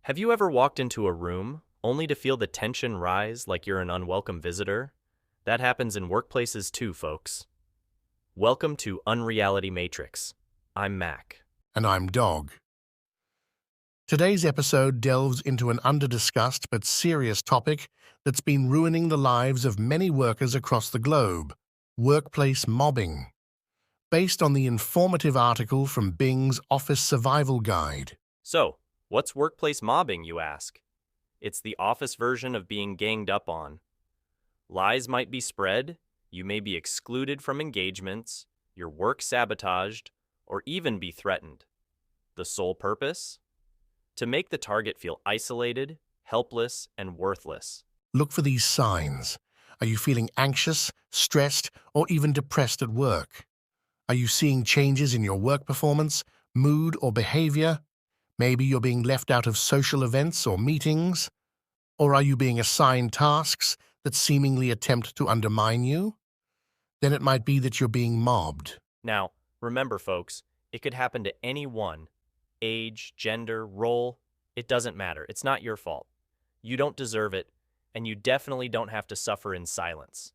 Have you ever walked into a room only to feel the tension rise like you're an unwelcome visitor? That happens in workplaces too, folks. Welcome to Unreality Matrix. I'm Mac. And I'm Dog. Today's episode delves into an under-discussed but serious topic that's been ruining the lives of many workers across the globe: workplace mobbing. Based on the informative article from Bing's Office Survival Guide. So, what's workplace mobbing, you ask? It's the office version of being ganged up on. Lies might be spread, you may be excluded from engagements, your work sabotaged, or even be threatened. The sole purpose? To make the target feel isolated, helpless, and worthless. Look for these signs. Are you feeling anxious, stressed, or even depressed at work? Are you seeing changes in your work performance, mood, or behavior? Maybe you're being left out of social events or meetings? Or are you being assigned tasks that seemingly attempt to undermine you? Then it might be that you're being mobbed. Now, remember folks, it could happen to anyone. Age, gender, role, it doesn't matter. It's not your fault. You don't deserve it, and you definitely don't have to suffer in silence.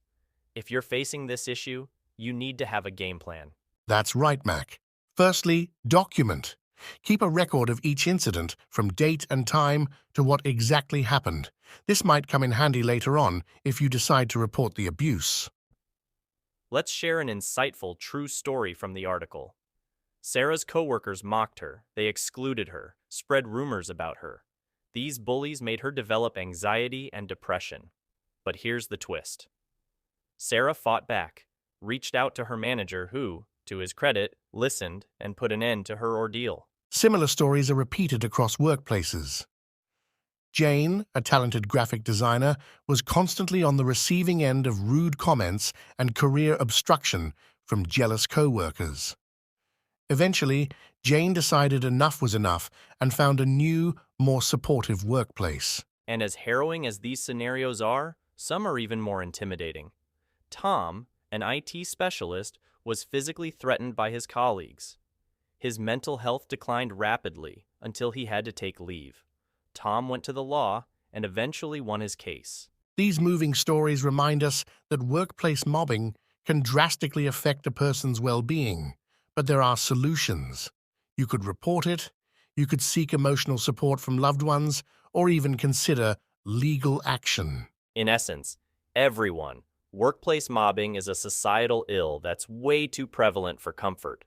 If you're facing this issue, you need to have a game plan. That's right, Mac. Firstly, document. Keep a record of each incident, from date and time to what exactly happened. This might come in handy later on if you decide to report the abuse. Let's share an insightful, true story from the article. Sarah's coworkers mocked her, they excluded her, spread rumors about her. These bullies made her develop anxiety and depression. But here's the twist. Sarah fought back, reached out to her manager who, to his credit, listened and put an end to her ordeal. Similar stories are repeated across workplaces. Jane, a talented graphic designer, was constantly on the receiving end of rude comments and career obstruction from jealous co-workers. Eventually, Jane decided enough was enough and found a new, more supportive workplace. And as harrowing as these scenarios are, some are even more intimidating. Tom, an IT specialist, was physically threatened by his colleagues. His mental health declined rapidly until he had to take leave. Tom went to the law and eventually won his case. These moving stories remind us that workplace mobbing can drastically affect a person's well-being, but there are solutions. You could report it, you could seek emotional support from loved ones, or even consider legal action. In essence, everyone, workplace mobbing is a societal ill that's way too prevalent for comfort.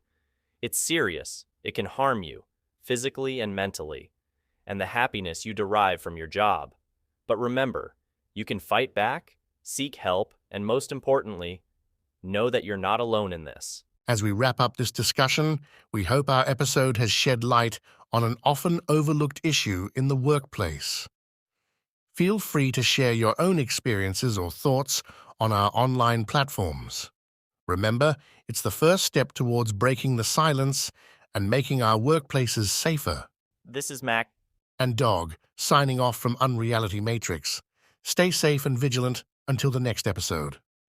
It's serious, it can harm you, physically and mentally, and the happiness you derive from your job. But remember, you can fight back, seek help, and most importantly, know that you're not alone in this. As we wrap up this discussion, we hope our episode has shed light on an often overlooked issue in the workplace. Feel free to share your own experiences or thoughts on our online platforms. Remember, it's the first step towards breaking the silence and making our workplaces safer. This is Mac. And Dog, signing off from Unreality Matrix. Stay safe and vigilant until the next episode.